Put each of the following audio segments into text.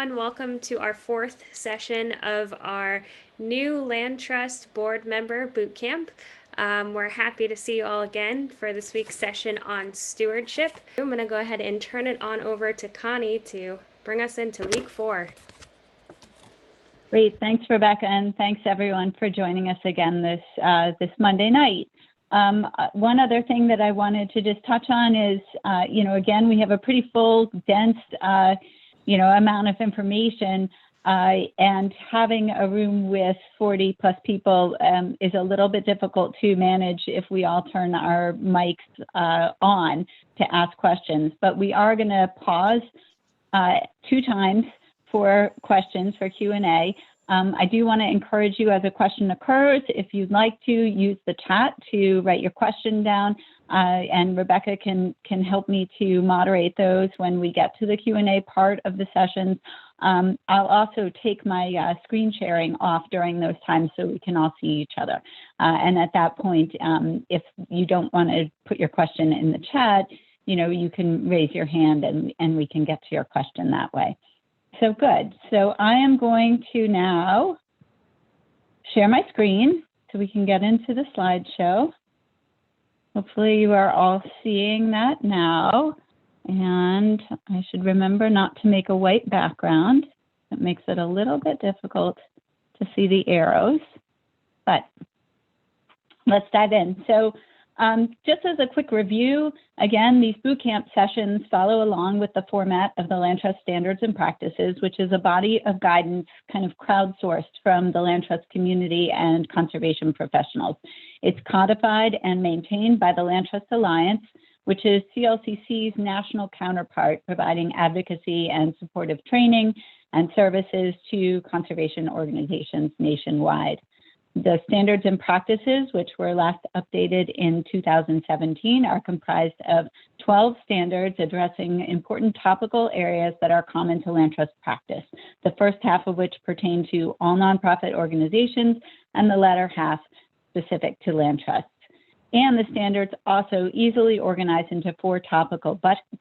everyone. Welcome to our fourth session of our new Land Trust Board Member Bootcamp. We're happy to see you all again for this week's session on stewardship. I'm going to go ahead and turn it on over to Connie to bring us into week 4. Great, thanks Rebecca, and thanks everyone for joining us again this Monday night. One other thing that I wanted to just touch on is, again, we have a pretty full, dense, amount of information, and having a room with 40 plus people is a little bit difficult to manage if we all turn our mics on to ask questions. But we are going to pause 2 times for questions for Q&A. I do want to encourage you, as a question occurs, if you'd like to use the chat to write your question down, and Rebecca can help me to moderate those when we get to the Q&A part of the sessions. I'll also take my screen sharing off during those times so we can all see each other. And at that point, if you don't want to put your question in the chat, you can raise your hand and we can get to your question that way. So good. So I am going to now share my screen so we can get into the slideshow. Hopefully you are all seeing that now. And I should remember not to make a white background. That makes it a little bit difficult to see the arrows. But let's dive in. So just as a quick review, again, these bootcamp sessions follow along with the format of the Land Trust Standards and Practices, which is a body of guidance kind of crowdsourced from the land trust community and conservation professionals. It's codified and maintained by the Land Trust Alliance, which is CLCC's national counterpart, providing advocacy and supportive training and services to conservation organizations nationwide. The standards and practices, which were last updated in 2017, are comprised of 12 standards addressing important topical areas that are common to land trust practice, the first half of which pertain to all nonprofit organizations and the latter half specific to land trusts. And the standards also easily organize into 4 topical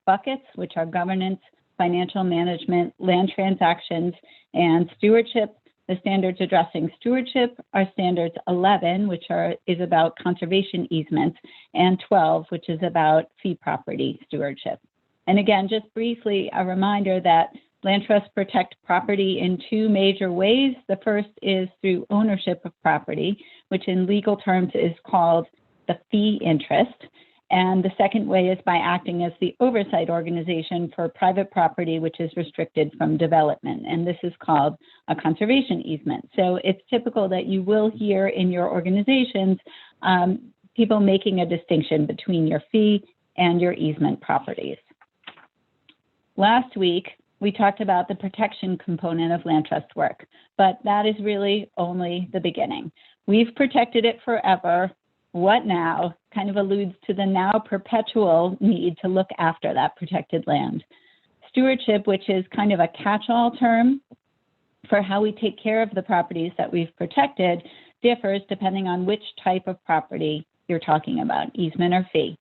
buckets, which are governance, financial management, land transactions, and stewardship. The standards addressing stewardship are standards 11, which is about conservation easements, and 12, which is about fee property stewardship. And again, just briefly, a reminder that land trusts protect property in 2 major ways. The first is through ownership of property, which in legal terms is called the fee interest. And the second way is by acting as the oversight organization for private property, which is restricted from development. And this is called a conservation easement. So it's typical that you will hear in your organizations people making a distinction between your fee and your easement properties. Last week, we talked about the protection component of land trust work, but that is really only the beginning. We've protected it forever. What now kind of alludes to the now perpetual need to look after that protected land. Stewardship, which is kind of a catch-all term for how we take care of the properties that we've protected, differs depending on which type of property you're talking about, easement or fee.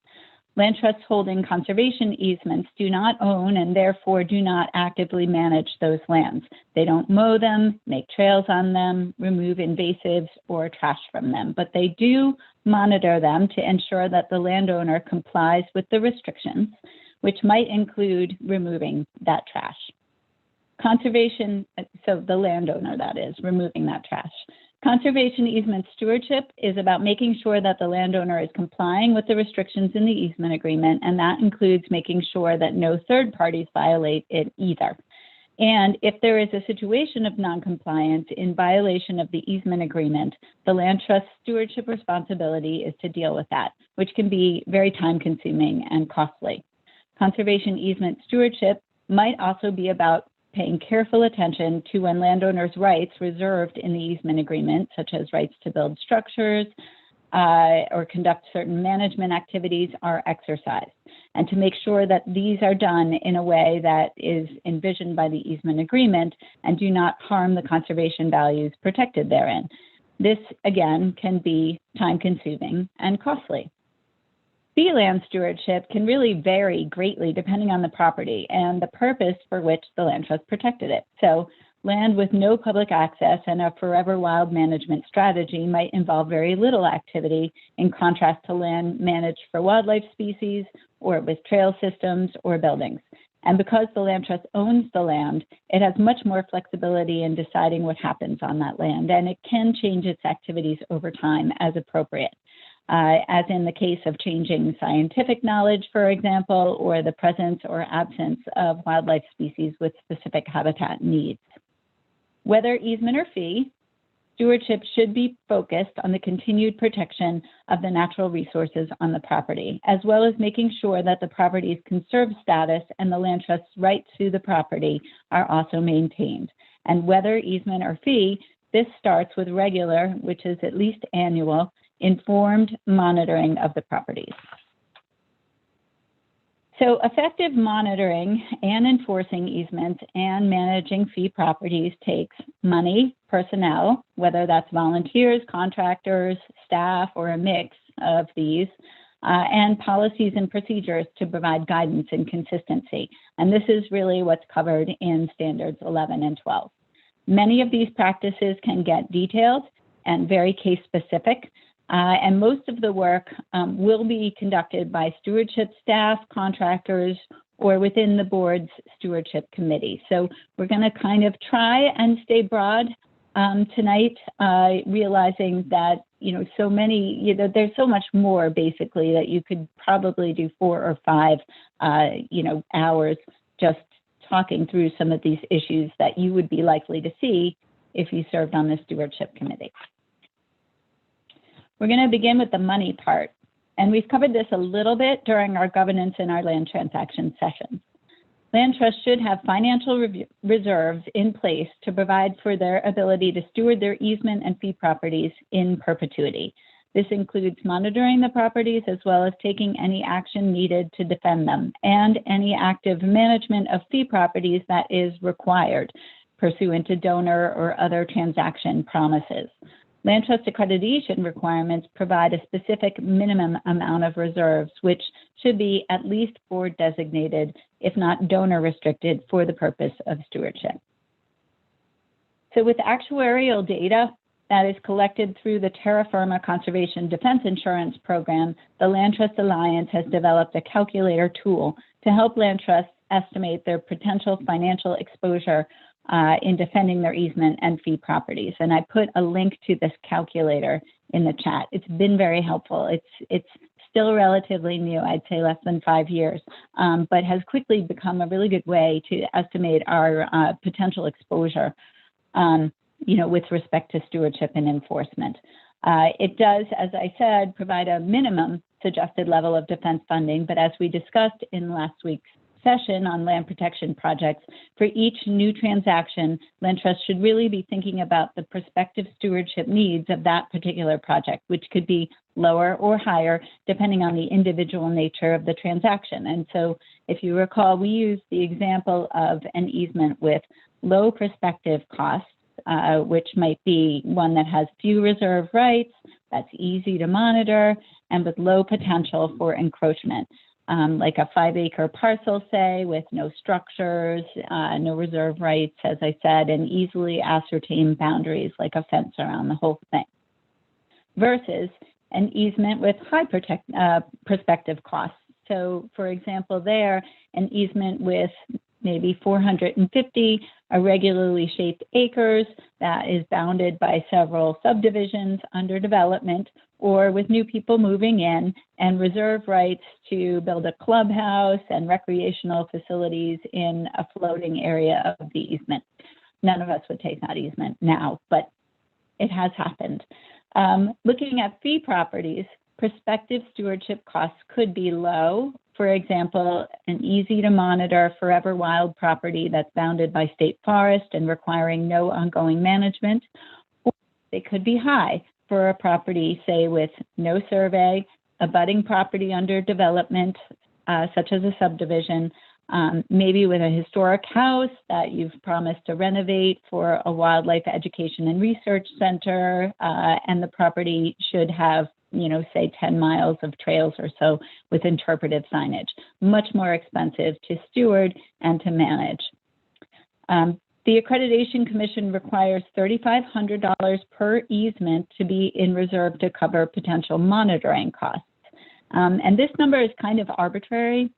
Land trusts holding conservation easements do not own and therefore do not actively manage those lands. They don't mow them, make trails on them, remove invasives or trash from them, but they do monitor them to ensure that the landowner complies with the restrictions, which might include removing that trash. Conservation, so the landowner, that is, removing that trash. Conservation easement stewardship is about making sure that the landowner is complying with the restrictions in the easement agreement, and that includes making sure that no third parties violate it either. And if there is a situation of noncompliance in violation of the easement agreement, the land trust stewardship responsibility is to deal with that, which can be very time-consuming and costly. Conservation easement stewardship might also be about paying careful attention to when landowners' rights reserved in the easement agreement, such as rights to build structures or conduct certain management activities, are exercised, and to make sure that these are done in a way that is envisioned by the easement agreement and do not harm the conservation values protected therein. This, again, can be time-consuming and costly. Fee land stewardship can really vary greatly depending on the property and the purpose for which the land trust protected it. So land with no public access and a forever wild management strategy might involve very little activity, in contrast to land managed for wildlife species or with trail systems or buildings. And because the land trust owns the land, it has much more flexibility in deciding what happens on that land, and it can change its activities over time as appropriate. As in the case of changing scientific knowledge, for example, or the presence or absence of wildlife species with specific habitat needs. Whether easement or fee, stewardship should be focused on the continued protection of the natural resources on the property, as well as making sure that the property's conserved status and the land trust's right to the property are also maintained. And whether easement or fee, this starts with regular, which is at least annual, informed monitoring of the properties. So effective monitoring and enforcing easements and managing fee properties takes money, personnel, whether that's volunteers, contractors, staff, or a mix of these, and policies and procedures to provide guidance and consistency. And this is really what's covered in Standards 11 and 12. Many of these practices can get detailed and very case specific. And most of the work will be conducted by stewardship staff, contractors, or within the board's stewardship committee. So we're going to kind of try and stay broad tonight, realizing that, so many, there's so much more basically that you could probably do 4 or 5, hours just talking through some of these issues that you would be likely to see if you served on the stewardship committee. We're going to begin with the money part, and we've covered this a little bit during our governance and our land transaction sessions. Land trusts should have financial reserves in place to provide for their ability to steward their easement and fee properties in perpetuity. This includes monitoring the properties as well as taking any action needed to defend them and any active management of fee properties that is required pursuant to donor or other transaction promises. Land trust accreditation requirements provide a specific minimum amount of reserves, which should be at least board designated, if not donor restricted, for the purpose of stewardship. So with actuarial data that is collected through the Terra Firma Conservation Defense Insurance Program, the Land Trust Alliance has developed a calculator tool to help land trusts estimate their potential financial exposure in defending their easement and fee properties. And I put a link to this calculator in the chat. It's been very helpful. It's still relatively new, I'd say less than 5 years, but has quickly become a really good way to estimate our potential exposure, with respect to stewardship and enforcement. It does, as I said, provide a minimum suggested level of defense funding, but as we discussed in last week's session on land protection projects, for each new transaction, land trusts should really be thinking about the prospective stewardship needs of that particular project, which could be lower or higher depending on the individual nature of the transaction. And so if you recall, we used the example of an easement with low prospective costs, which might be one that has few reserve rights, that's easy to monitor, and with low potential for encroachment. Like a 5-acre parcel, say, with no structures, no reserve rights, as I said, and easily ascertained boundaries, like a fence around the whole thing, versus an easement with high prospective costs. So, for example, there, an easement with maybe 450 irregularly shaped acres that is bounded by several subdivisions under development, or with new people moving in, and reserve rights to build a clubhouse and recreational facilities in a floating area of the easement. None of us would take that easement now, but it has happened. Looking at fee properties, prospective stewardship costs could be low. For example, an easy to monitor forever wild property that's bounded by state forest and requiring no ongoing management, or they could be high for a property, say, with no survey, a budding property under development, such as a subdivision, maybe with a historic house that you've promised to renovate for a wildlife education and research center, and the property should have say 10 miles of trails or so with interpretive signage. Much more expensive to steward and to manage. The Accreditation Commission requires $3,500 per easement to be in reserve to cover potential monitoring costs. And this number is kind of arbitrary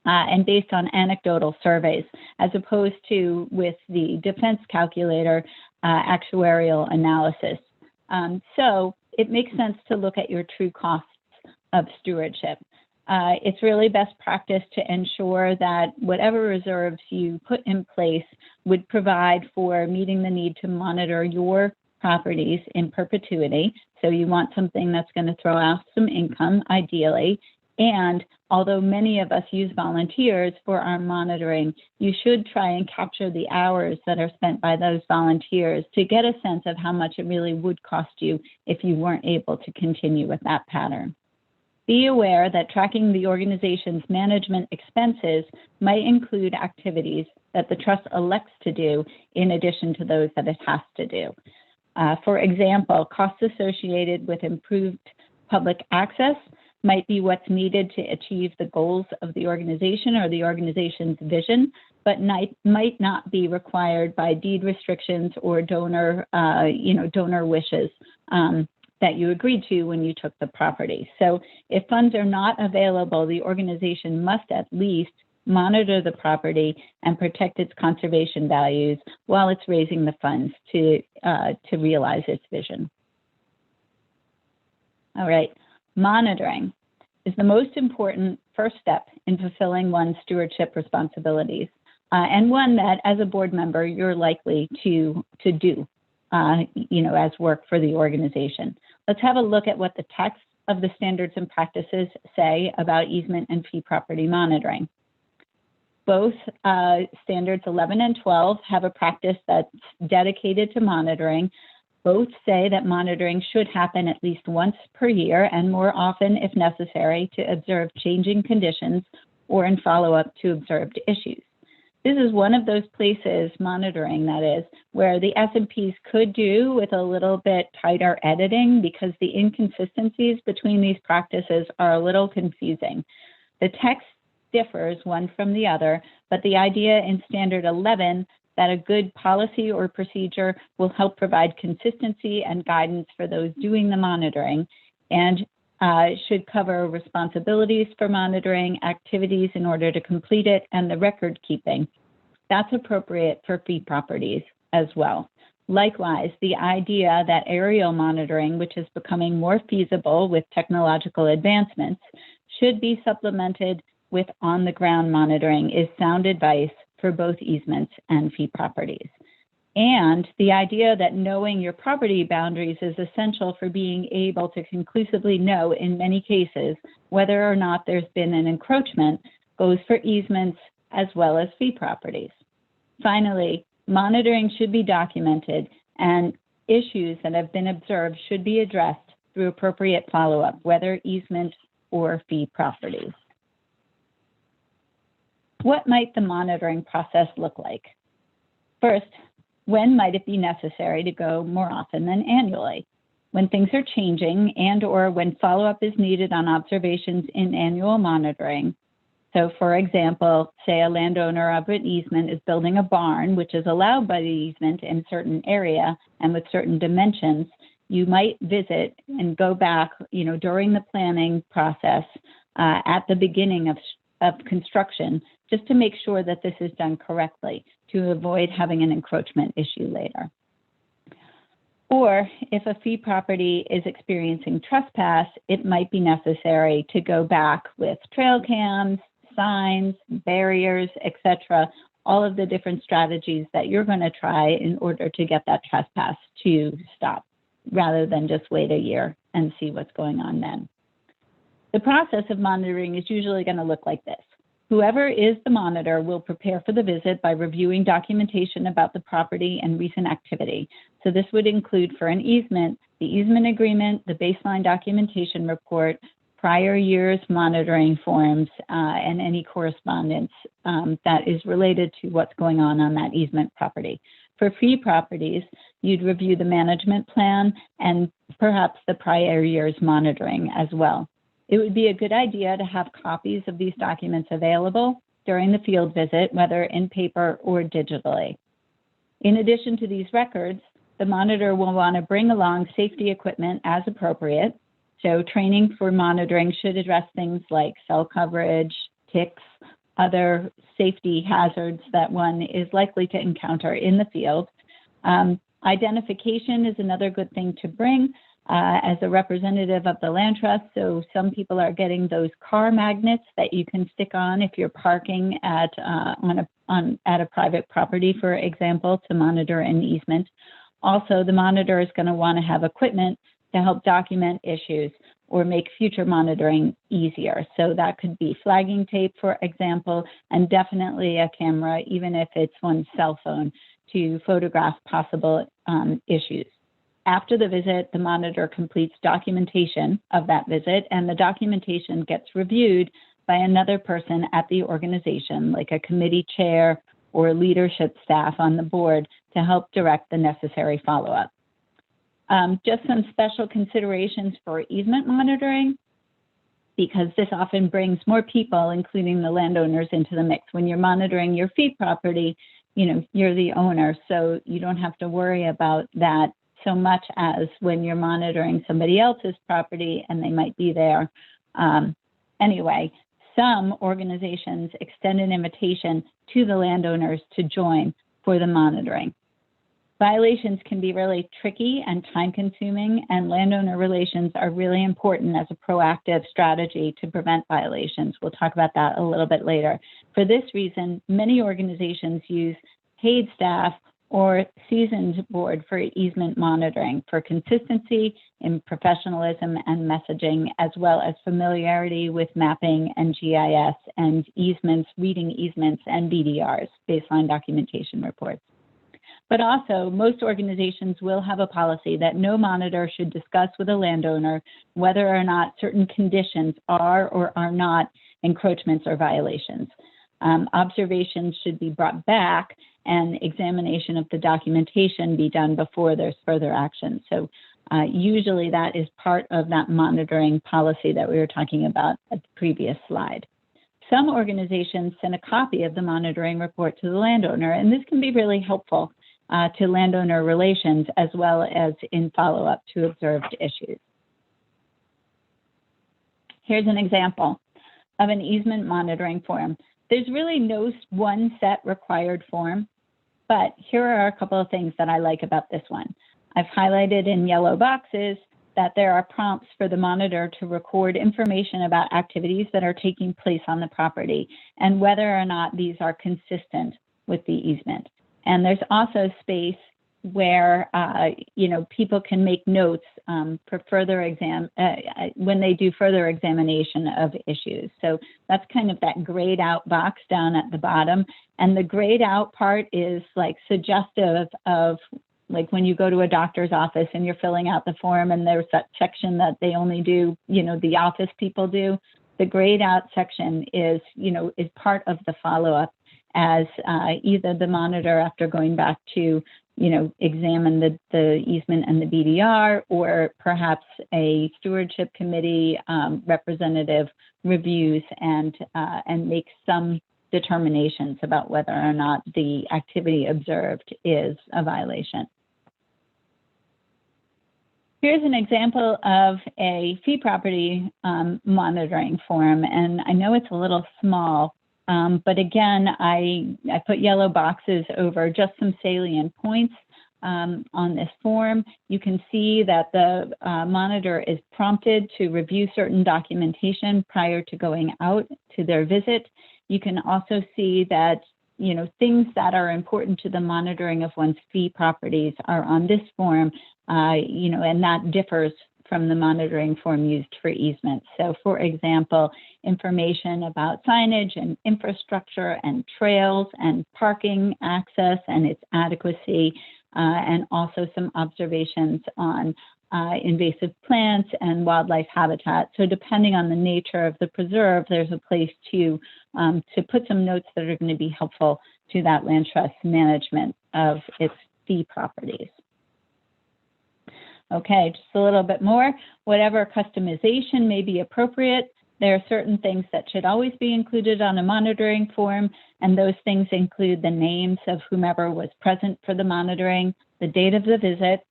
and based on anecdotal surveys, as opposed to with the defense calculator actuarial analysis. So it makes sense to look at your true costs of stewardship. It's really best practice to ensure that whatever reserves you put in place would provide for meeting the need to monitor your properties in perpetuity. So you want something that's going to throw out some income, ideally. And although many of us use volunteers for our monitoring, you should try and capture the hours that are spent by those volunteers to get a sense of how much it really would cost you if you weren't able to continue with that pattern. Be aware that tracking the organization's management expenses might include activities that the trust elects to do in addition to those that it has to do. For example, costs associated with improved public access might be what's needed to achieve the goals of the organization or the organization's vision, but might not be required by deed restrictions or donor wishes that you agreed to when you took the property. So if funds are not available, the organization must at least monitor the property and protect its conservation values while it's raising the funds to realize its vision. All right, monitoring is the most important first step in fulfilling one's stewardship responsibilities, and one that as a board member, you're likely to do, as work for the organization. Let's have a look at what the text of the standards and practices say about easement and fee property monitoring. Both standards 11 and 12 have a practice that's dedicated to monitoring. Both say that monitoring should happen at least once per year and more often if necessary to observe changing conditions or in follow-up to observed issues. This is one of those places, monitoring that is, where the S&Ps could do with a little bit tighter editing because the inconsistencies between these practices are a little confusing. The text differs one from the other, but the idea in Standard 11 that a good policy or procedure will help provide consistency and guidance for those doing the monitoring and should cover responsibilities for monitoring, activities in order to complete it, and the record keeping. That's appropriate for fee properties as well. Likewise, the idea that aerial monitoring, which is becoming more feasible with technological advancements, should be supplemented with on-the-ground monitoring is sound advice for both easements and fee properties. And the idea that knowing your property boundaries is essential for being able to conclusively know, in many cases, whether or not there's been an encroachment goes for easements as well as fee properties. Finally, monitoring should be documented and issues that have been observed should be addressed through appropriate follow-up, whether easement or fee properties. What might the monitoring process look like? First, when might it be necessary to go more often than annually? When things are changing and or when follow-up is needed on observations in annual monitoring. So for example, say a landowner of an easement is building a barn, which is allowed by the easement in a certain area and with certain dimensions, you might visit and go back, during the planning process at the beginning of construction, just to make sure that this is done correctly to avoid having an encroachment issue later. Or if a fee property is experiencing trespass, it might be necessary to go back with trail cams, signs, barriers, etc., all of the different strategies that you're going to try in order to get that trespass to stop, rather than just wait a year and see what's going on then. The process of monitoring is usually going to look like this. Whoever is the monitor will prepare for the visit by reviewing documentation about the property and recent activity. So this would include, for an easement, the easement agreement, the baseline documentation report, prior year's monitoring forms, and any correspondence that is related to what's going on that easement property. For fee properties, you'd review the management plan and perhaps the prior year's monitoring as well. It would be a good idea to have copies of these documents available during the field visit, whether in paper or digitally. In addition to these records, the monitor will want to bring along safety equipment as appropriate. So training for monitoring should address things like cell coverage, ticks, other safety hazards that one is likely to encounter in the field. Identification is another good thing to bring as a representative of the land trust. So some people are getting those car magnets that you can stick on if you're parking at a private property, for example, to monitor an easement. Also, the monitor is going to want to have equipment to help document issues or make future monitoring easier. So that could be flagging tape, for example, and definitely a camera, even if it's one's cell phone, to photograph possible issues. After the visit, the monitor completes documentation of that visit, and the documentation gets reviewed by another person at the organization, like a committee chair or leadership staff on the board, to help direct the necessary follow-up. Just some special considerations for easement monitoring, because this often brings more people, including the landowners, into the mix. When you're monitoring your fee property, you're the owner, so you don't have to worry about that so much as when you're monitoring somebody else's property and they might be there. Anyway, some organizations extend an invitation to the landowners to join for the monitoring. Violations can be really tricky and time-consuming, and landowner relations are really important as a proactive strategy to prevent violations. We'll talk about that a little bit later. For this reason, many organizations use paid staff or seasoned board for easement monitoring for consistency in professionalism and messaging, as well as familiarity with mapping and GIS and easements, reading easements and BDRs, baseline documentation reports. But also, most organizations will have a policy that no monitor should discuss with a landowner whether or not certain conditions are or are not encroachments or violations. Observations should be brought back and examination of the documentation be done before there's further action. So usually that is part of that monitoring policy that we were talking about at the previous slide. Some organizations send a copy of the monitoring report to the landowner, and this can be really helpful to landowner relations as well as in follow-up to observed issues. Here's an example of an easement monitoring form. There's really no one set required form, but here are a couple of things that I like about this one. I've highlighted in yellow boxes that there are prompts for the monitor to record information about activities that are taking place on the property and whether or not these are consistent with the easement. And there's also space where people can make notes for further when they do further examination of issues. So that's kind of that grayed out box down at the bottom. And the grayed out part is like suggestive of like when you go to a doctor's office and you're filling out the form and there's that section that they only do, the office people do. The grayed out section is part of the follow-up as either the monitor, after going back to, examine the easement and the BDR, or perhaps a stewardship committee representative reviews and makes some determinations about whether or not the activity observed is a violation. Here's an example of a fee property monitoring form, and I know it's a little small, but again, I put yellow boxes over just some salient points on this form. You can see that the monitor is prompted to review certain documentation prior to going out to their visit. You can also see that things that are important to the monitoring of one's fee properties are on this form, and that differs from the monitoring form used for easements. So for example, information about signage and infrastructure and trails and parking access and its adequacy, and also some observations on invasive plants and wildlife habitat. So depending on the nature of the preserve, there's a place to put some notes that are going to be helpful to that land trust management of its fee properties. Okay, just a little bit more. Whatever customization may be appropriate, there are certain things that should always be included on a monitoring form, and those things include the names of whomever was present for the monitoring, the date of the visit,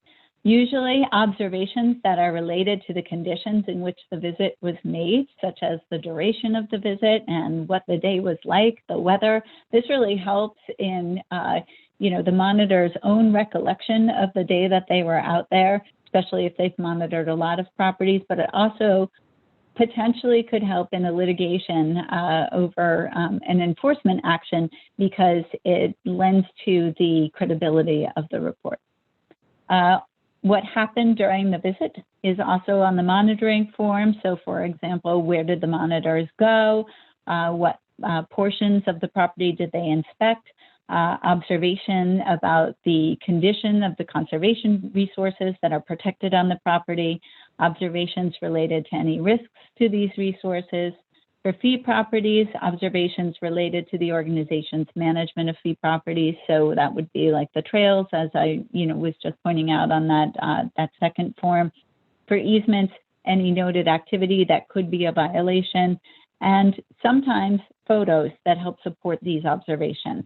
usually observations that are related to the conditions in which the visit was made, such as the duration of the visit and what the day was like, the weather. This really helps in the monitor's own recollection of the day that they were out there, especially if they've monitored a lot of properties, but it also potentially could help in a litigation over an enforcement action because it lends to the credibility of the report. What happened during the visit is also on the monitoring form. So for example, where did the monitors go? What portions of the property did they inspect? Observation about the condition of the conservation resources that are protected on the property, observations related to any risks to these resources. For fee properties, observations related to the organization's management of fee properties. So that would be like the trails, as I was just pointing out on that second form. For easements, any noted activity that could be a violation, and sometimes photos that help support these observations.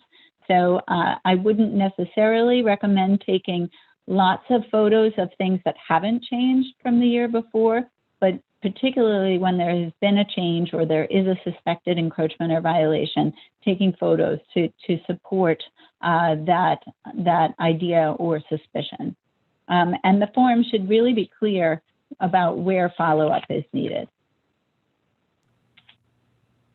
So I wouldn't necessarily recommend taking lots of photos of things that haven't changed from the year before, but particularly when there has been a change or there is a suspected encroachment or violation, taking photos to support that idea or suspicion. And the form should really be clear about where follow-up is needed.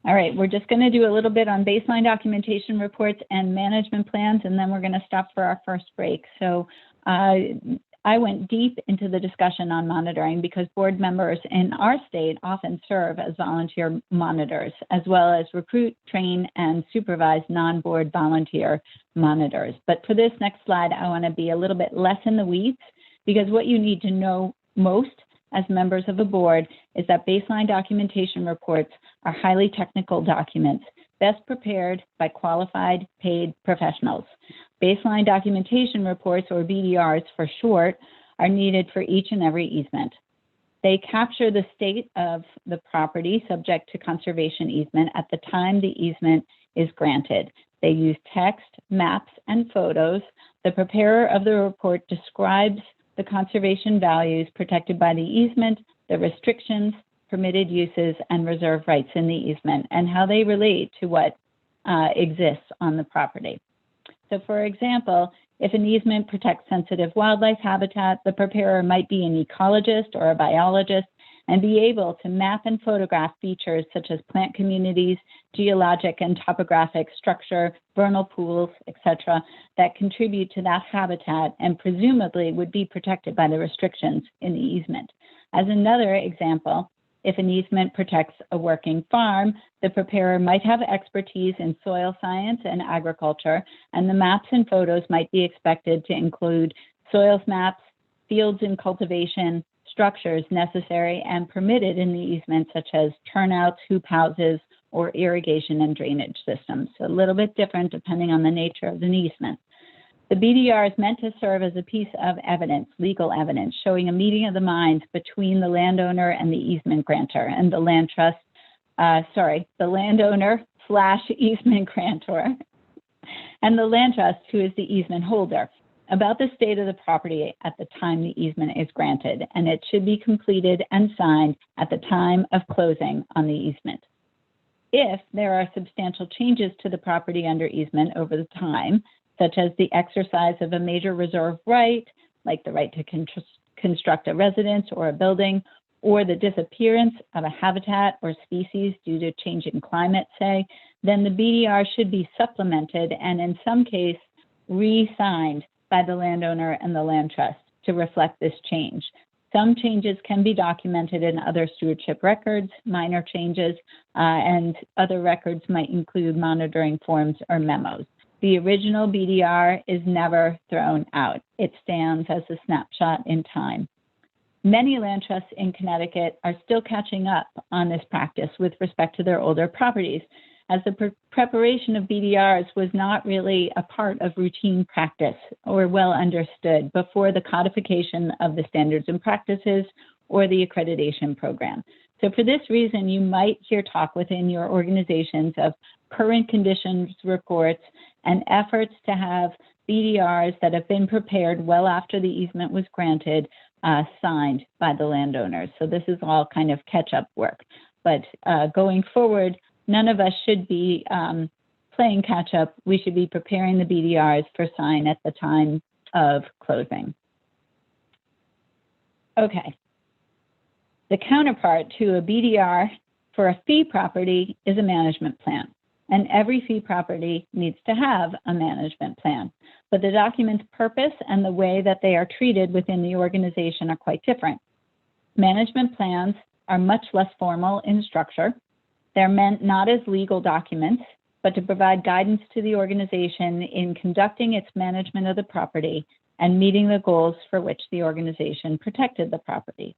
All right, we're just going to do a little bit on baseline documentation reports and management plans, and then we're going to stop for our first break. So I went deep into the discussion on monitoring because board members in our state often serve as volunteer monitors, as well as recruit, train, and supervise non-board volunteer monitors. But for this next slide, I want to be a little bit less in the weeds, because what you need to know most as members of a board is that baseline documentation reports are highly technical documents, best prepared by qualified paid professionals. Baseline documentation reports, or BDRs for short, are needed for each and every easement. They capture the state of the property subject to conservation easement at the time the easement is granted. They use text, maps, and photos. The preparer of the report describes the conservation values protected by the easement, the restrictions, permitted uses, and reserve rights in the easement, and how they relate to what exists on the property. So for example, if an easement protects sensitive wildlife habitat, the preparer might be an ecologist or a biologist and be able to map and photograph features such as plant communities, geologic and topographic structure, vernal pools, etc., that contribute to that habitat and presumably would be protected by the restrictions in the easement. As another example, if an easement protects a working farm, the preparer might have expertise in soil science and agriculture, and the maps and photos might be expected to include soils maps, fields in cultivation, structures necessary and permitted in the easement, such as turnouts, hoop houses, or irrigation and drainage systems. So a little bit different depending on the nature of an easement. The BDR is meant to serve as a piece of evidence, legal evidence, showing a meeting of the minds between the landowner and the easement grantor, and the land trust, the landowner/easement grantor, and the land trust, who is the easement holder, about the state of the property at the time the easement is granted, and it should be completed and signed at the time of closing on the easement. If there are substantial changes to the property under easement over the time, such as the exercise of a major reserve right, like the right to construct a residence or a building, or the disappearance of a habitat or species due to changing climate, say, then the BDR should be supplemented and in some case re-signed by the landowner and the land trust to reflect this change. Some changes can be documented in other stewardship records, minor changes, and other records might include monitoring forms or memos. The original BDR is never thrown out. It stands as a snapshot in time. Many land trusts in Connecticut are still catching up on this practice with respect to their older properties. as the preparation of BDRs was not really a part of routine practice or well understood before the codification of the standards and practices or the accreditation program. So for this reason, you might hear talk within your organizations of current conditions reports and efforts to have BDRs that have been prepared well after the easement was granted, signed by the landowners. So this is all kind of catch-up work. But going forward, none of us should be playing catch-up. We should be preparing the BDRs for sign at the time of closing. Okay. The counterpart to a BDR for a fee property is a management plan. And every fee property needs to have a management plan. But the document's purpose and the way that they are treated within the organization are quite different. Management plans are much less formal in structure. They're meant not as legal documents, but to provide guidance to the organization in conducting its management of the property and meeting the goals for which the organization protected the property.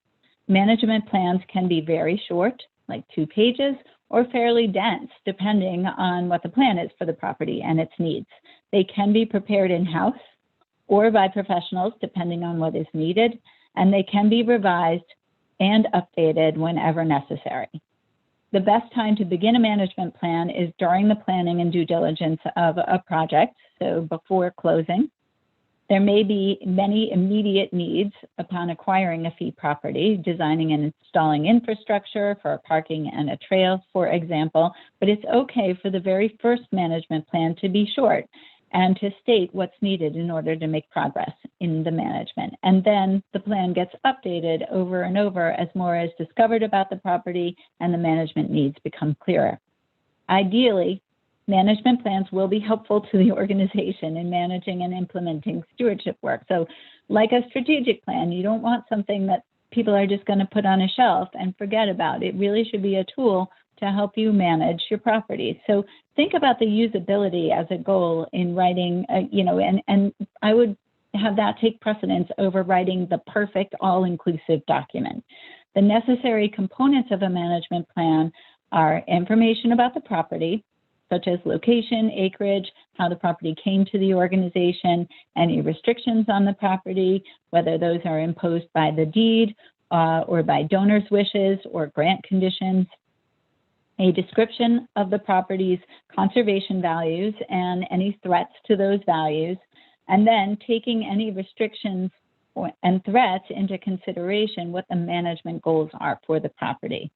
Management plans can be very short, like 2 pages, or fairly dense, depending on what the plan is for the property and its needs. They can be prepared in-house or by professionals, depending on what is needed, and they can be revised and updated whenever necessary. The best time to begin a management plan is during the planning and due diligence of a project, so before closing. There may be many immediate needs upon acquiring a fee property, designing and installing infrastructure for a parking and a trail, for example, but it's okay for the very first management plan to be short and to state what's needed in order to make progress in the management. And then the plan gets updated over and over as more is discovered about the property and the management needs become clearer. Ideally, management plans will be helpful to the organization in managing and implementing stewardship work. So like a strategic plan, you don't want something that people are just going to put on a shelf and forget about. It really should be a tool to help you manage your property. So think about the usability as a goal in writing, and I would have that take precedence over writing the perfect all-inclusive document. The necessary components of a management plan are information about the property, such as location, acreage, how the property came to the organization, any restrictions on the property, whether those are imposed by the deed or by donors' wishes or grant conditions, a description of the property's conservation values and any threats to those values, and then taking any restrictions and threats into consideration, what the management goals are for the property.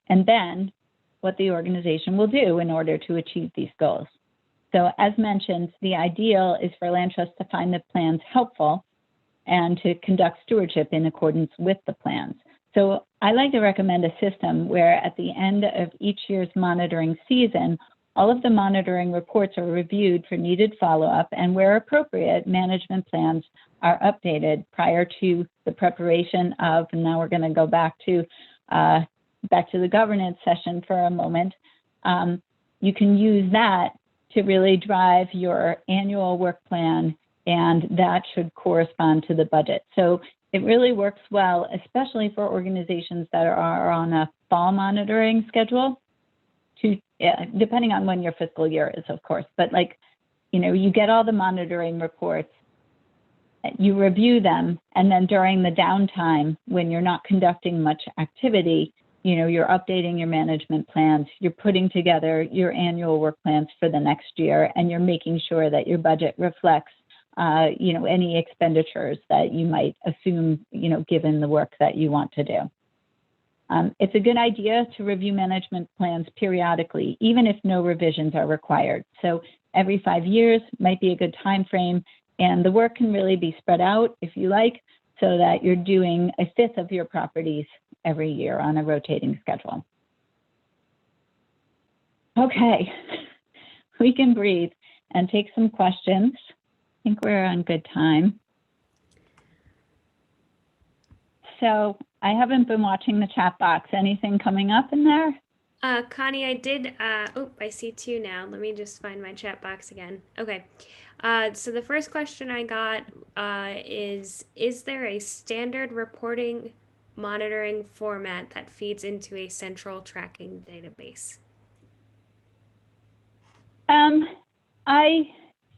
And then what the organization will do in order to achieve these goals. So as mentioned, the ideal is for land trusts to find the plans helpful and to conduct stewardship in accordance with the plans. So I like to recommend a system where at the end of each year's monitoring season, all of the monitoring reports are reviewed for needed follow-up, and where appropriate, management plans are updated prior to the preparation of, and now we're going to go back to the governance session for a moment. You can use that to really drive your annual work plan, and that should correspond to the budget. So it really works well, especially for organizations that are on a fall monitoring schedule, depending on when your fiscal year is, of course. But you get all the monitoring reports, you review them, and then during the downtime, when you're not conducting much activity, you're updating your management plans, you're putting together your annual work plans for the next year, and you're making sure that your budget reflects, any expenditures that you might assume, given the work that you want to do. It's a good idea to review management plans periodically, even if no revisions are required. So every 5 years might be a good time frame, and the work can really be spread out, if you like, so that you're doing a fifth of your properties every year on a rotating schedule. Okay, we can breathe and take some questions. I think we're on good time. So I haven't been watching the chat box. Anything coming up in there? Connie, I did, I see 2 now. Let me just find my chat box again. Okay. So the first question I got is there a standard reporting monitoring format that feeds into a central tracking database? I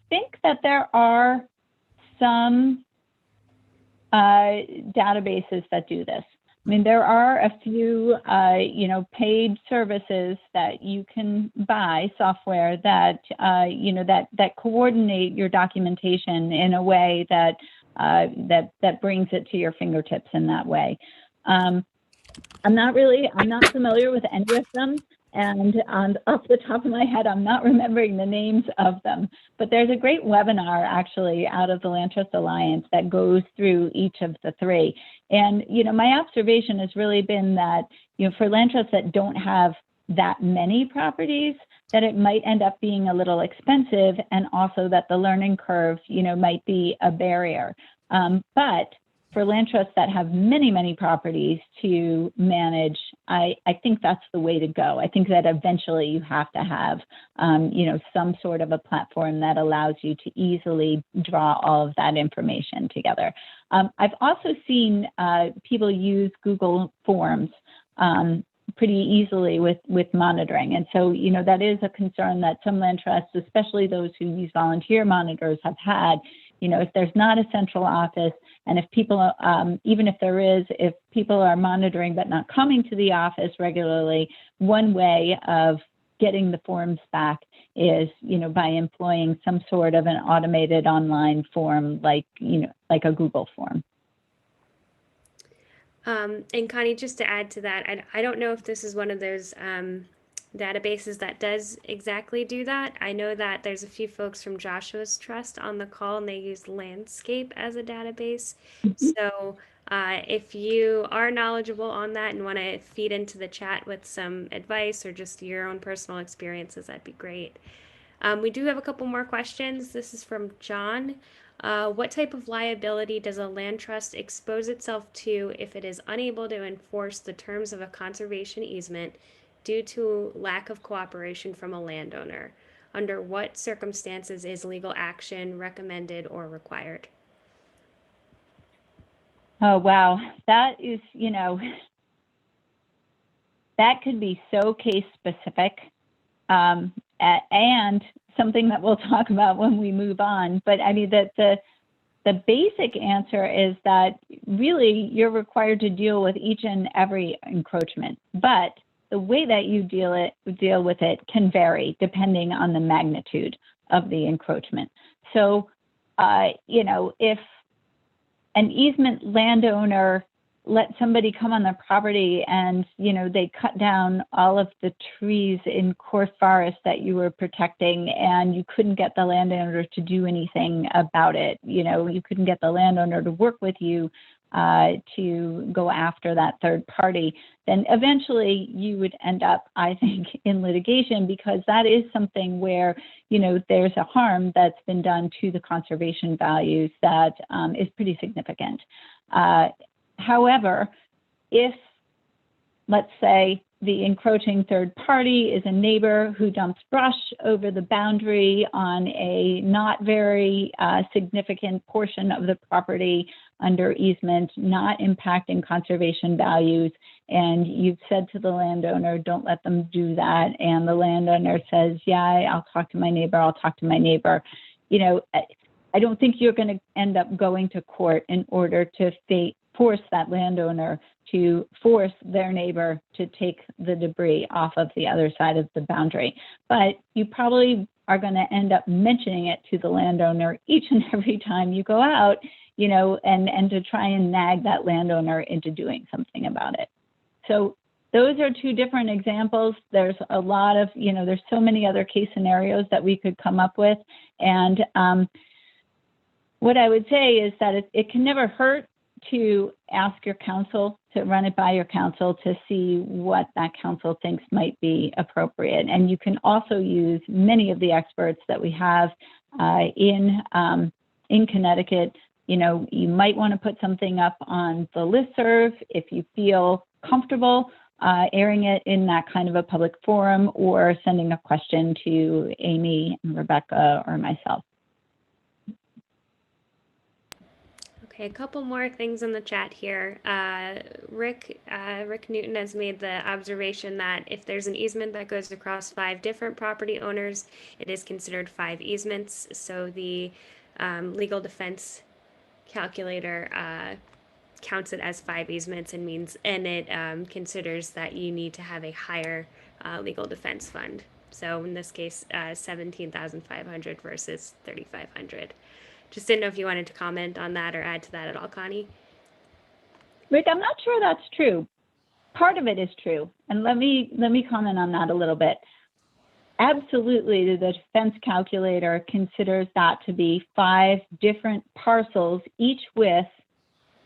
think that there are some databases that do this. I mean, there are a few, paid services that you can buy, software that, that coordinate your documentation in a way that that brings it to your fingertips in that way. I'm not familiar with any of them. And off the top of my head, I'm not remembering the names of them, but there's a great webinar actually out of the Land Trust Alliance that goes through each of the three. And, my observation has really been that, for land trusts that don't have that many properties, that it might end up being a little expensive, and also that the learning curve, might be a barrier. But for land trusts that have many, many properties to manage, I think that's the way to go. I think that eventually you have to have, some sort of a platform that allows you to easily draw all of that information together. I've also seen people use Google Forms pretty easily with monitoring. And so, that is a concern that some land trusts, especially those who use volunteer monitors, have had. If there's not a central office, and if people, even if there is, if people are monitoring but not coming to the office regularly, one way of getting the forms back is, by employing some sort of an automated online form, like a Google form. And Connie, just to add to that, I don't know if this is one of those databases that does exactly do that. I know that there's a few folks from Joshua's Trust on the call, and they use Landscape as a database. So if you are knowledgeable on that and want to feed into the chat with some advice or just your own personal experiences, that'd be great. We do have a couple more questions. This is from John. What type of liability does a land trust expose itself to if it is unable to enforce the terms of a conservation easement due to lack of cooperation from a landowner? Under what circumstances is legal action recommended or required? Oh, wow. That is, that could be so case specific, and something that we'll talk about when we move on. But I mean, that the basic answer is that really you're required to deal with each and every encroachment, but the way that you deal with it can vary depending on the magnitude of the encroachment. So, if an easement landowner let somebody come on their property and, they cut down all of the trees in core forest that you were protecting, and you couldn't get the landowner to do anything about it, you couldn't get the landowner to work with you to go after that third party, then eventually you would end up, I think, in litigation, because that is something where, there's a harm that's been done to the conservation values that is pretty significant. However, if, let's say, the encroaching third party is a neighbor who dumps brush over the boundary on a not very significant portion of the property under easement, not impacting conservation values, and you've said to the landowner, don't let them do that, and the landowner says, yeah, I'll talk to my neighbor, I don't think you're going to end up going to court in order to force that landowner to force their neighbor to take the debris off of the other side of the boundary. But you probably are going to end up mentioning it to the landowner each and every time you go out, and to try and nag that landowner into doing something about it. So those are two different examples. There's a lot of, there's so many other case scenarios that we could come up with. And what I would say is that it can never hurt to ask your counsel, to run it by your counsel, to see what that counsel thinks might be appropriate. And you can also use many of the experts that we have in Connecticut. You might want to put something up on the listserv if you feel comfortable airing it in that kind of a public forum, or sending a question to Amy and Rebecca or myself. Okay, a couple more things in the chat here. Rick Newton has made the observation that if there's an easement that goes across 5 different property owners, it is considered 5 easements. So the legal defense calculator counts it as 5 easements and it considers that you need to have a higher legal defense fund. So in this case, 17,500 versus 3,500. Just didn't know if you wanted to comment on that or add to that at all, Connie. Rick, I'm not sure that's true. Part of it is true, and let me comment on that a little bit. Absolutely, the defense calculator considers that to be 5 different parcels, each with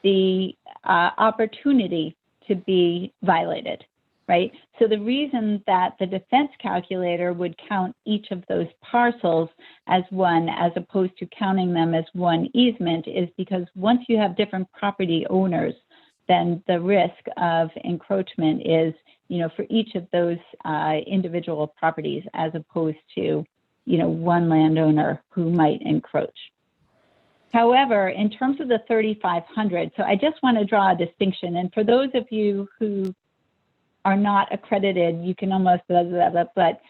the opportunity to be violated, right? So the reason that the defense calculator would count each of those parcels as one, as opposed to counting them as one easement, is because once you have different property owners, then the risk of encroachment is, for each of those individual properties, as opposed to, one landowner who might encroach. However, in terms of the 3,500, so I just want to draw a distinction. And for those of you who are not accredited, you can almost, but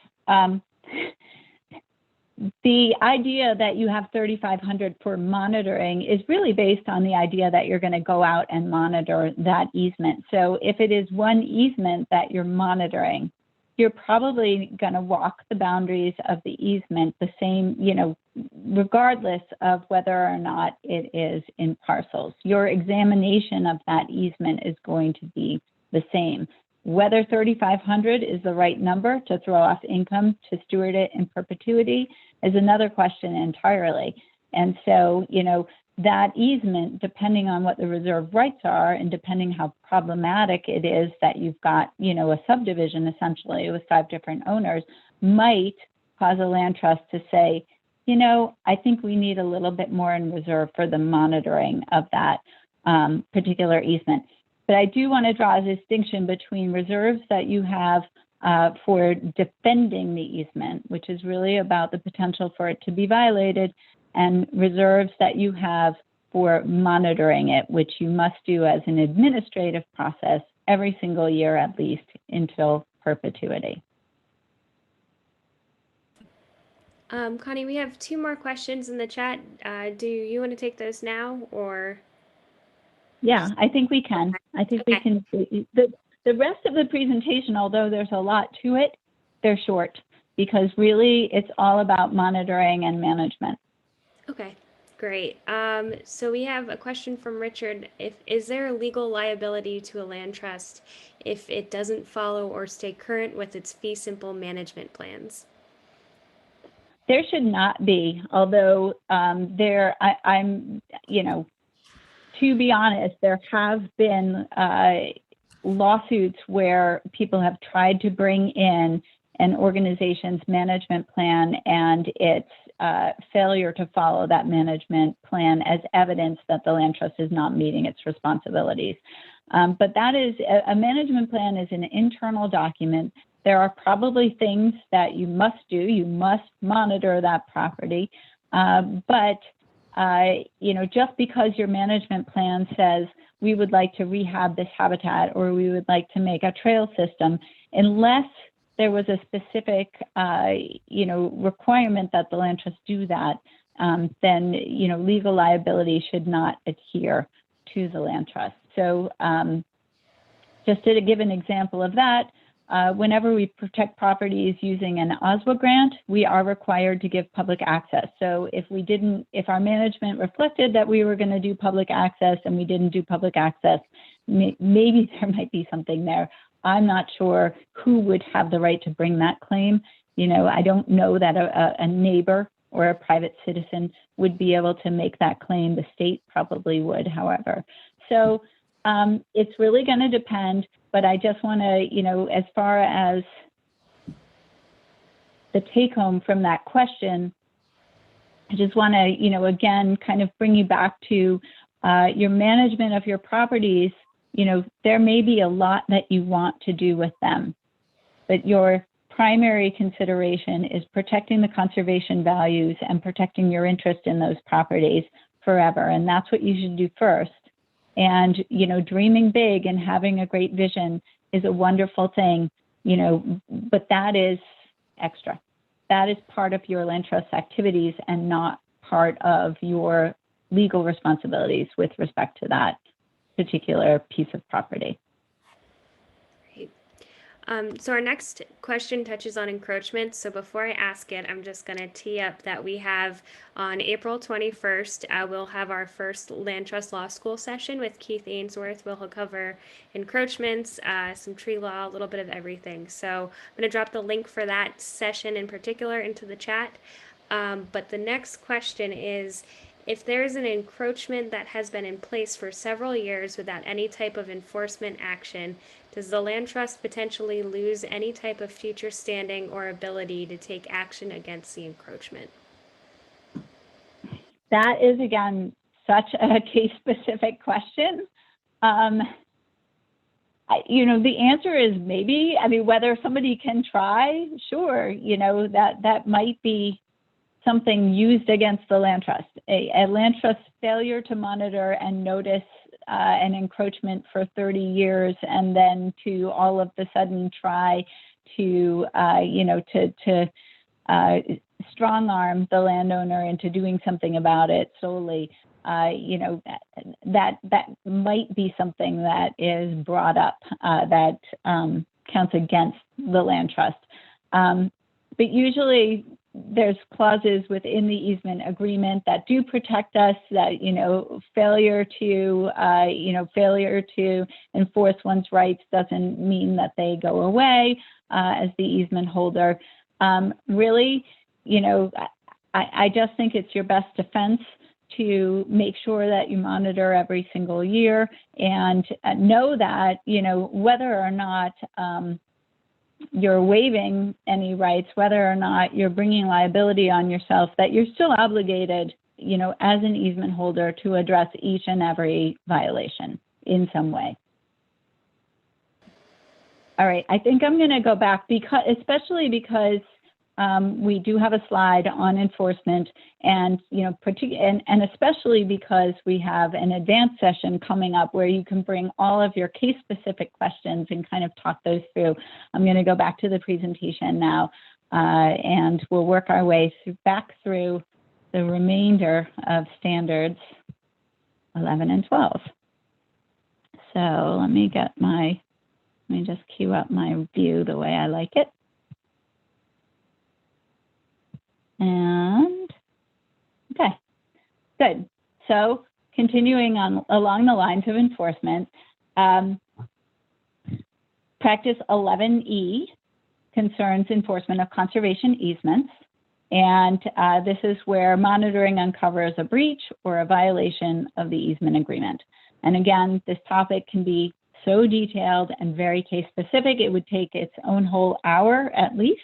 the idea that you have 3,500 for monitoring is really based on the idea that you're going to go out and monitor that easement. So if it is one easement that you're monitoring, you're probably going to walk the boundaries of the easement the same, regardless of whether or not it is in parcels. Your examination of that easement is going to be the same. Whether 3,500 is the right number to throw off income to steward it in perpetuity is another question entirely. And so, that easement, depending on what the reserve rights are and depending how problematic it is that you've got, a subdivision essentially with 5 different owners, might cause a land trust to say, I think we need a little bit more in reserve for the monitoring of that particular easement. But I do want to draw a distinction between reserves that you have for defending the easement, which is really about the potential for it to be violated, and reserves that you have for monitoring it, which you must do as an administrative process every single year at least until perpetuity. Connie, we have 2 more questions in the chat. Do you want to take those now, or? Yeah, I think we can. I think we can. The rest of the presentation, although there's a lot to it, they're short because really it's all about monitoring and management. Okay, great. So we have a question from Richard. Is there a legal liability to a land trust if it doesn't follow or stay current with its fee simple management plans? There should not be, although to be honest, there have been lawsuits where people have tried to bring in an organization's management plan and its failure to follow that management plan as evidence that the land trust is not meeting its responsibilities. But that is, a management plan is an internal document. There are probably things that you must do. You must monitor that property. But just because your management plan says we would like to rehab this habitat or we would like to make a trail system, unless there was a specific, requirement that the land trust do that, then, legal liability should not adhere to the land trust. So just to give an example of that, whenever we protect properties using an OSWA grant, we are required to give public access. So if our management reflected that we were going to do public access and we didn't do public access, maybe there might be something there. I'm not sure who would have the right to bring that claim. I don't know that a neighbor or a private citizen would be able to make that claim. The state probably would, however. So it's really going to depend. But I just want to, as far as the take home from that question, I just want to, again, kind of bring you back to your management of your properties. There may be a lot that you want to do with them, but your primary consideration is protecting the conservation values and protecting your interest in those properties forever. And that's what you should do first. And, you know, dreaming big and having a great vision is a wonderful thing, you know, but that is extra. That is part of your land trust activities and not part of your legal responsibilities with respect to that particular piece of property. So our next question touches on encroachment. So before I ask it, I'm just going to tee up that we have on April 21st, we'll have our first Land Trust Law School session with Keith Ainsworth. We'll cover encroachments, some tree law, a little bit of everything. So I'm going to drop the link for that session in particular into the chat. But the next question is, if there is an encroachment that has been in place for several years without any type of enforcement action, does the land trust potentially lose any type of future standing or ability to take action against the encroachment? That is, again, such a case-specific question. You know, the answer is maybe. I mean, whether somebody can try, sure, you know, that might be something used against the land trust. A land trust failure to monitor and notice an encroachment for 30 years and then to all of a sudden try to, you know, to strong arm the landowner into doing something about it solely, you know, that might be something that is brought up that counts against the land trust. But usually there's clauses within the easement agreement that do protect us, that, you know, failure to enforce one's rights doesn't mean that they go away as the easement holder. Really, you know, I just think it's your best defense to make sure that you monitor every single year and know that, you know, whether or not you're waiving any rights, whether or not you're bringing liability on yourself, that you're still obligated, you know, as an easement holder to address each and every violation in some way. All right, I think I'm going to go back especially because we do have a slide on enforcement, and you know, and especially because we have an advanced session coming up where you can bring all of your case-specific questions and kind of talk those through. I'm going to go back to the presentation now, and we'll work our way back through the remainder of standards 11 and 12. So let me just queue up my view the way I like it. And okay, good. So continuing on along the lines of enforcement, practice 11E concerns enforcement of conservation easements. And this is where monitoring uncovers a breach or a violation of the easement agreement. And again, this topic can be so detailed and very case specific, it would take its own whole hour at least.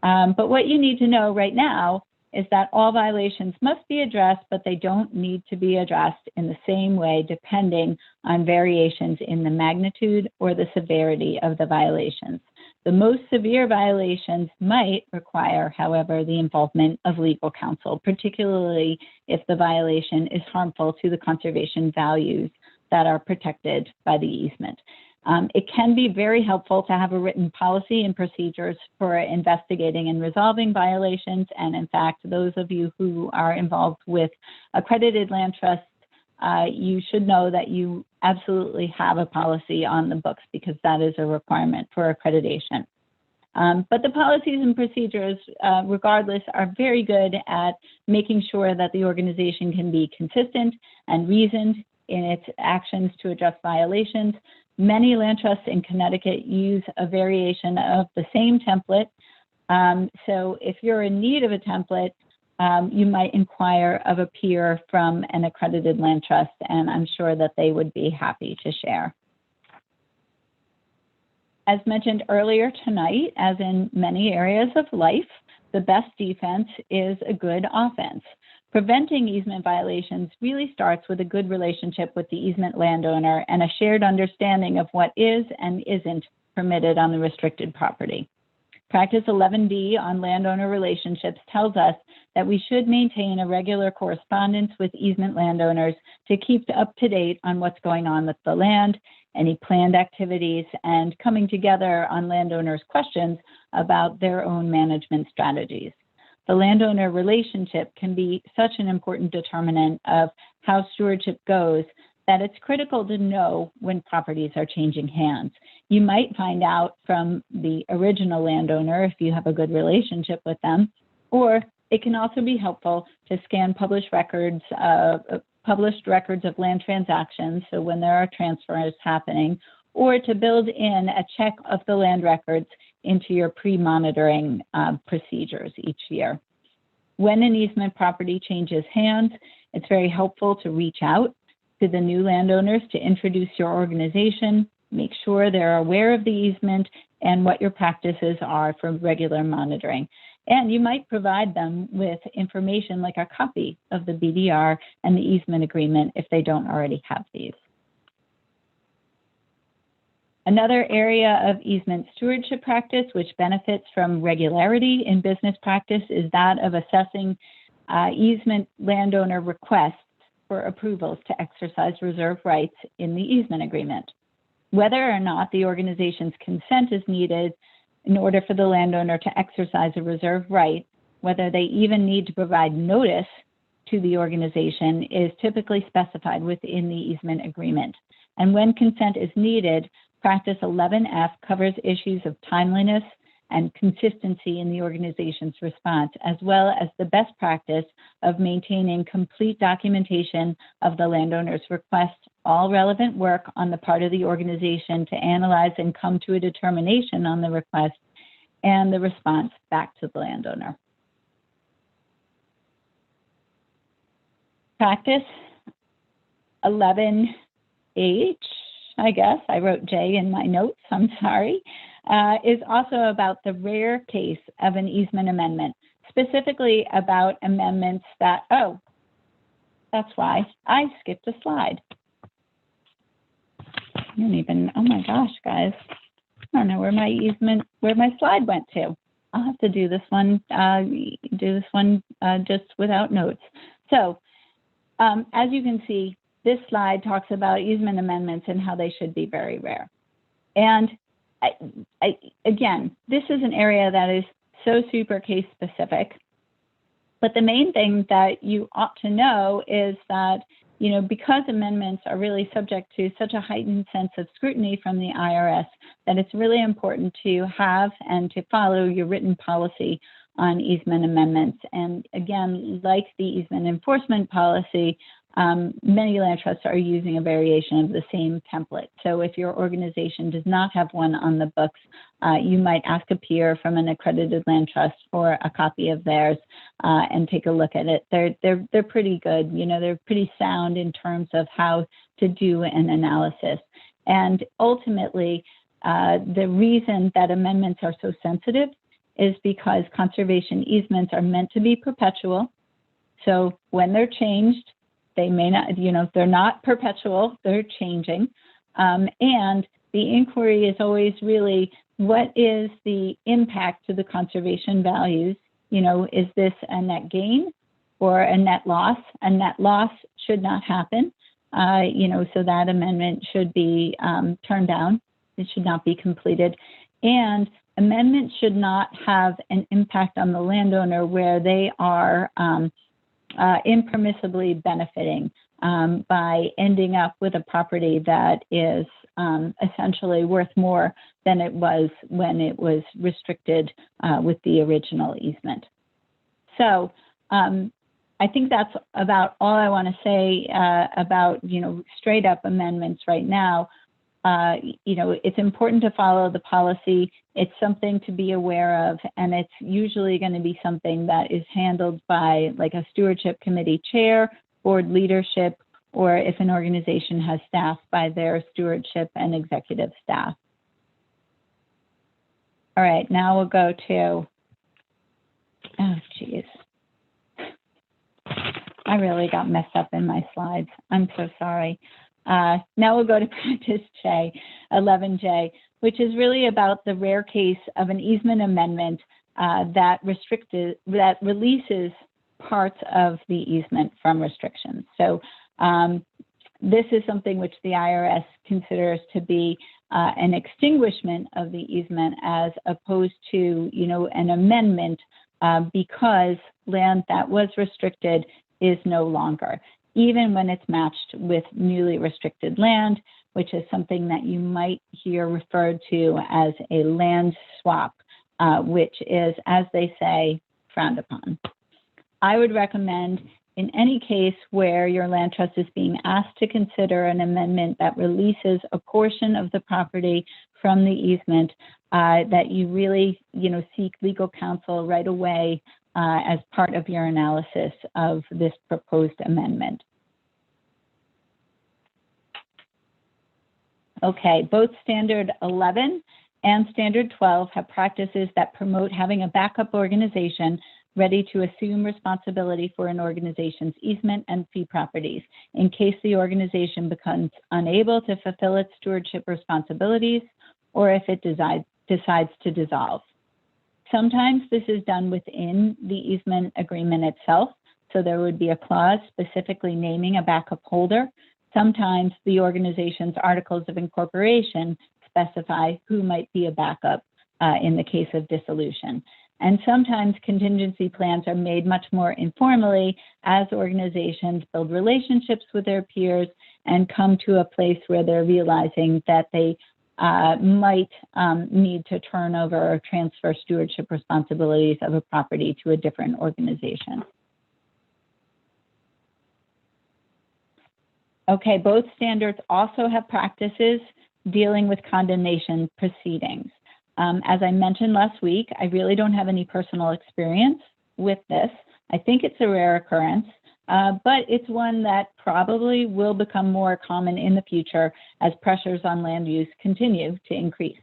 But what you need to know right now is that all violations must be addressed, but they don't need to be addressed in the same way depending on variations in the magnitude or the severity of the violations. The most severe violations might require, however, the involvement of legal counsel, particularly if the violation is harmful to the conservation values that are protected by the easement. It can be very helpful to have a written policy and procedures for investigating and resolving violations. And in fact, those of you who are involved with accredited land trusts, you should know that you absolutely have a policy on the books because that is a requirement for accreditation. But the policies and procedures, regardless, are very good at making sure that the organization can be consistent and reasoned in its actions to address violations. Many land trusts in Connecticut use a variation of the same template. So if you're in need of a template, you might inquire of a peer from an accredited land trust, and I'm sure that they would be happy to share. As mentioned earlier tonight, as in many areas of life, the best defense is a good offense. Preventing easement violations really starts with a good relationship with the easement landowner and a shared understanding of what is and isn't permitted on the restricted property. Practice 11D on landowner relationships tells us that we should maintain a regular correspondence with easement landowners to keep up to date on what's going on with the land, any planned activities, and coming together on landowners' questions about their own management strategies. The landowner relationship can be such an important determinant of how stewardship goes that it's critical to know when properties are changing hands. You might find out from the original landowner if you have a good relationship with them, or it can also be helpful to scan published records of land transactions, so when there are transfers happening, or to build in a check of the land records into your pre-monitoring procedures each year. When an easement property changes hands, it's very helpful to reach out to the new landowners to introduce your organization, make sure they're aware of the easement and what your practices are for regular monitoring. And you might provide them with information like a copy of the BDR and the easement agreement if they don't already have these. Another area of easement stewardship practice which benefits from regularity in business practice is that of assessing easement landowner requests for approvals to exercise reserve rights in the easement agreement. Whether or not the organization's consent is needed in order for the landowner to exercise a reserve right, whether they even need to provide notice to the organization is typically specified within the easement agreement. And when consent is needed, Practice 11F covers issues of timeliness and consistency in the organization's response, as well as the best practice of maintaining complete documentation of the landowner's request, all relevant work on the part of the organization to analyze and come to a determination on the request, and the response back to the landowner. Practice 11H, I guess, I wrote J in my notes, I'm sorry, is also about the rare case of an easement amendment, specifically about amendments that, oh, that's why I skipped a slide. I don't even, oh my gosh, guys, I don't know where my slide went to. I'll have to do this one just without notes. So as you can see, this slide talks about easement amendments and how they should be very rare. And again, this is an area that is so super case specific. But the main thing that you ought to know is that, you know, because amendments are really subject to such a heightened sense of scrutiny from the IRS, that it's really important to have and to follow your written policy on easement amendments. And again, like the easement enforcement policy, many land trusts are using a variation of the same template. So if your organization does not have one on the books, you might ask a peer from an accredited land trust for a copy of theirs and take a look at it. They're pretty good. You know, they're pretty sound in terms of how to do an analysis. And ultimately, the reason that amendments are so sensitive is because conservation easements are meant to be perpetual. So when they're changed, they may not, you know, they're not perpetual, they're changing. And the inquiry is always really, what is the impact to the conservation values? You know, is this a net gain or a net loss? A net loss should not happen, you know, so that amendment should be turned down. It should not be completed. And amendments should not have an impact on the landowner where they are impermissibly benefiting by ending up with a property that is essentially worth more than it was when it was restricted with the original easement. So I think that's about all I want to say about, you know, straight up amendments right now. You know, it's important to follow the policy. It's something to be aware of, and it's usually going to be something that is handled by like a stewardship committee chair, board leadership, or if an organization has staff, by their stewardship and executive staff. All right, now we'll go to, oh geez. I really got messed up in my slides. I'm so sorry. Now we'll go to practice J, 11J, which is really about the rare case of an easement amendment that releases parts of the easement from restrictions. So this is something which the IRS considers to be an extinguishment of the easement as opposed to, an amendment because land that was restricted is no longer, even when it's matched with newly restricted land, which is something that you might hear referred to as a land swap, which is, as they say, frowned upon. I would recommend in any case where your land trust is being asked to consider an amendment that releases a portion of the property from the easement, that you really, seek legal counsel right away as part of your analysis of this proposed amendment. Okay, both Standard 11 and Standard 12 have practices that promote having a backup organization ready to assume responsibility for an organization's easement and fee properties in case the organization becomes unable to fulfill its stewardship responsibilities or if it decides to dissolve. Sometimes this is done within the easement agreement itself, so there would be a clause specifically naming a backup holder. Sometimes the organization's articles of incorporation specify who might be a backup in the case of dissolution. And sometimes contingency plans are made much more informally as organizations build relationships with their peers and come to a place where they're realizing that they might need to turn over or transfer stewardship responsibilities of a property to a different organization. Okay, both standards also have practices dealing with condemnation proceedings. As I mentioned last week, I really don't have any personal experience with this. I think it's a rare occurrence, but it's one that probably will become more common in the future as pressures on land use continue to increase.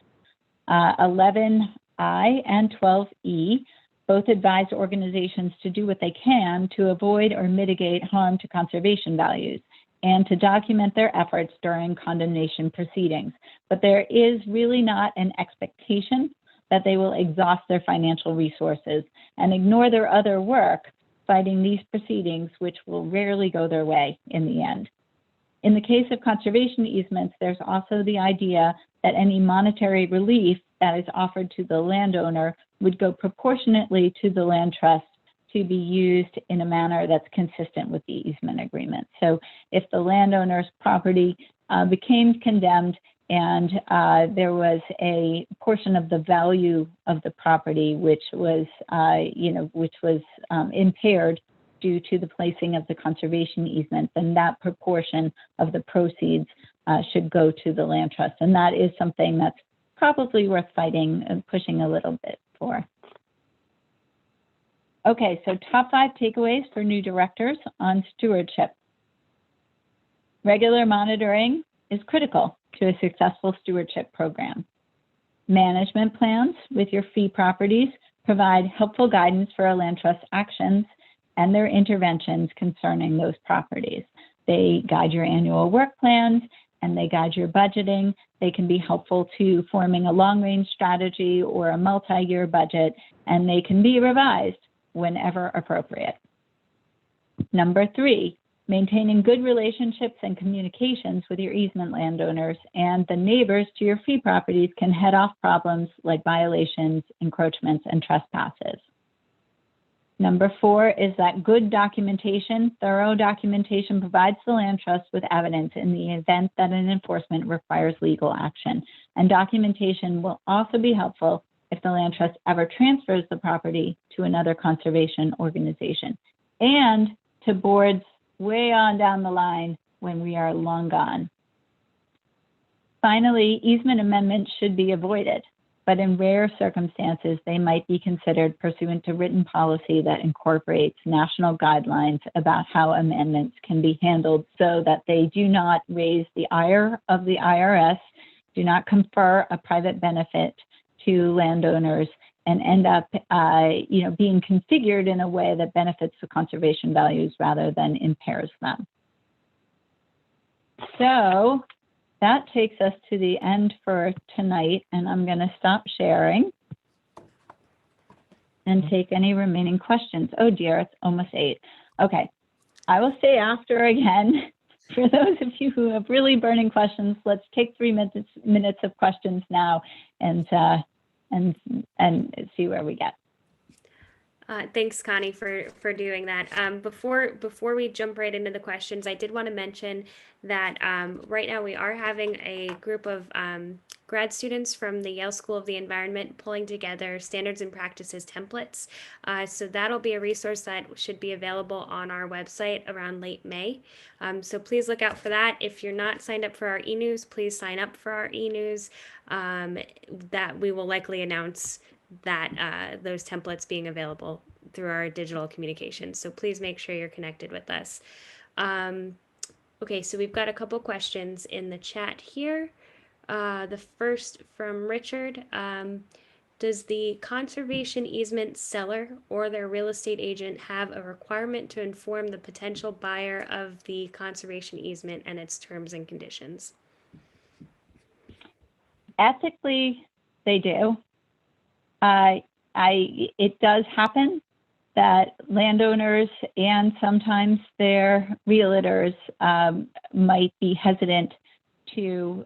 11I and 12E both advise organizations to do what they can to avoid or mitigate harm to conservation values and to document their efforts during condemnation proceedings. But there is really not an expectation that they will exhaust their financial resources and ignore their other work fighting these proceedings, which will rarely go their way in the end. In the case of conservation easements, there's also the idea that any monetary relief that is offered to the landowner would go proportionately to the land trust to be used in a manner that's consistent with the easement agreement. So if the landowner's property became condemned and there was a portion of the value of the property which was, impaired due to the placing of the conservation easement, then that proportion of the proceeds should go to the land trust. And that is something that's probably worth fighting and pushing a little bit for. Okay, so top 5 takeaways for new directors on stewardship. Regular monitoring is critical to a successful stewardship program. Management plans with your fee properties provide helpful guidance for a land trust actions and their interventions concerning those properties. They guide your annual work plans and they guide your budgeting. They can be helpful to forming a long-range strategy or a multi-year budget, and they can be revised whenever appropriate. Number 3, maintaining good relationships and communications with your easement landowners and the neighbors to your fee properties can head off problems like violations, encroachments, and trespasses. Number 4 is that good documentation, thorough documentation provides the land trust with evidence in the event that an enforcement requires legal action. And documentation will also be helpful if the land trust ever transfers the property to another conservation organization and to boards way on down the line when we are long gone. Finally, easement amendments should be avoided, but in rare circumstances, they might be considered pursuant to written policy that incorporates national guidelines about how amendments can be handled so that they do not raise the ire of the IRS, do not confer a private benefit to landowners, and end up being configured in a way that benefits the conservation values rather than impairs them. So that takes us to the end for tonight, and I'm going to stop sharing and take any remaining questions. Oh dear, it's almost 8. Okay, I will stay after again. For those of you who have really burning questions, let's take 3 minutes of questions now and see where we get. Thanks, Connie, for doing that. Before we jump right into the questions, I did want to mention that right now we are having a group of grad students from the Yale School of the Environment pulling together standards and practices templates. So that'll be a resource that should be available on our website around late May. So please look out for that. If you're not signed up for our e-news, please sign up for our e-news. That we will likely announce that those templates being available through our digital communications. So please make sure you're connected with us. Okay, so we've got a couple questions in the chat here. The first from Richard. Does the conservation easement seller or their real estate agent have a requirement to inform the potential buyer of the conservation easement and its terms and conditions? Ethically, they do. It does happen that landowners and sometimes their realtors might be hesitant to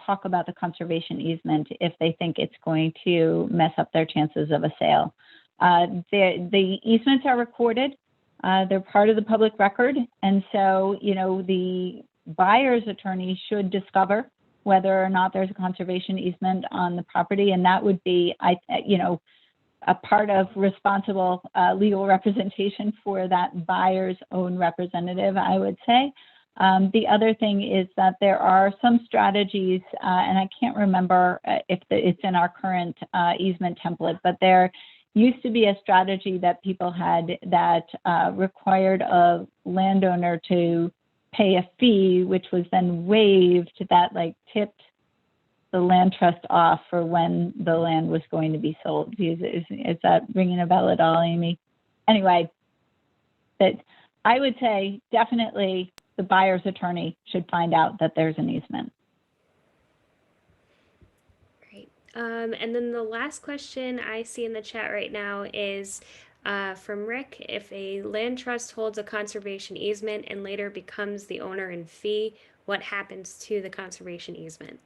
talk about the conservation easement if they think it's going to mess up their chances of a sale. The easements are recorded. They're part of the public record. And so, the buyer's attorney should discover whether or not there's a conservation easement on the property. And that would be, a part of responsible legal representation for that buyer's own representative, I would say. The other thing is that there are some strategies, and I can't remember if it's in our current easement template, but there used to be a strategy that people had that required a landowner to pay a fee, which was then waived, that tipped the land trust off for when the land was going to be sold. Is that ringing a bell at all, Amy? Anyway, that I would say definitely the buyer's attorney should find out that there's an easement. Great. And then the last question I see in the chat right now is from Rick. If a land trust holds a conservation easement and later becomes the owner in fee, what happens to the conservation easement?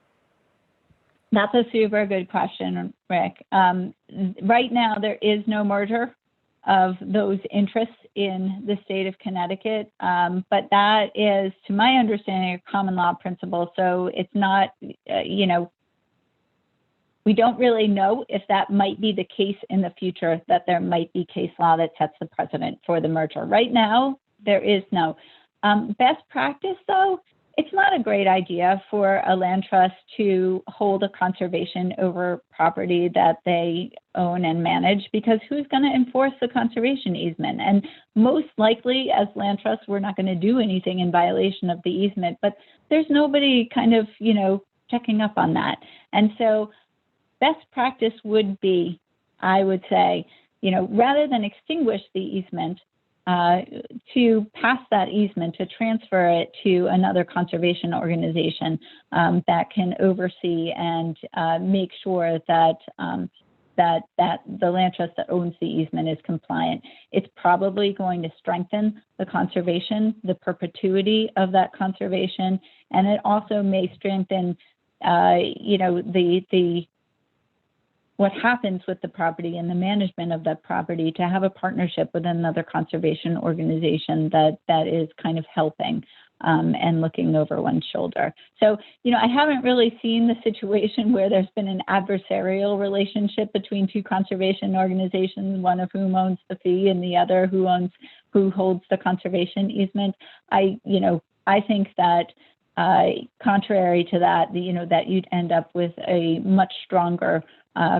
That's a super good question, Rick. Right now, there is no merger of those interests in the state of Connecticut, but that is, to my understanding, a common law principle. So it's not, we don't really know if that might be the case in the future, that there might be case law that sets the precedent for the merger. Right now, there is no. Best practice, though, it's not a great idea for a land trust to hold a conservation over property that they own and manage, because who's going to enforce the conservation easement? And most likely, as land trusts, we're not going to do anything in violation of the easement, but there's nobody kind of, checking up on that. And so best practice would be, I would say, rather than extinguish the easement, to pass that easement, to transfer it to another conservation organization that can oversee and make sure that that the land trust that owns the easement is compliant. It's probably going to strengthen the conservation, the perpetuity of that conservation, and it also may strengthen, what happens with the property and the management of that property, to have a partnership with another conservation organization that is kind of helping and looking over one's shoulder. So, I haven't really seen the situation where there's been an adversarial relationship between two conservation organizations, one of whom owns the fee and the other who holds the conservation easement. I think that contrary to that, that you'd end up with a much stronger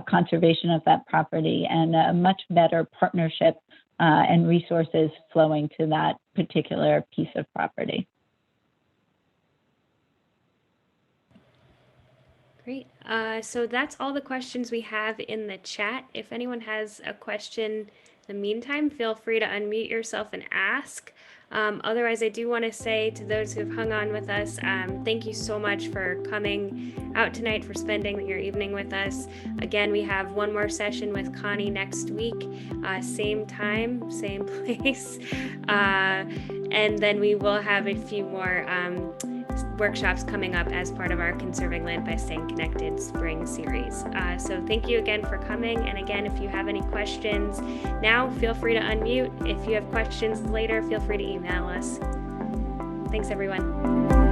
conservation of that property and a much better partnership and resources flowing to that particular piece of property. Great. So that's all the questions we have in the chat. If anyone has a question in the meantime, feel free to unmute yourself and ask. Otherwise, I do want to say to those who have hung on with us, thank you so much for coming out tonight, for spending your evening with us. Again, we have one more session with Connie next week, same time, same place. And then we will have a few more workshops coming up as part of our Conserving Land by Staying Connected spring series. So thank you again for coming. And again, if you have any questions now, feel free to unmute. If you have questions later, feel free to email us. Thanks, everyone.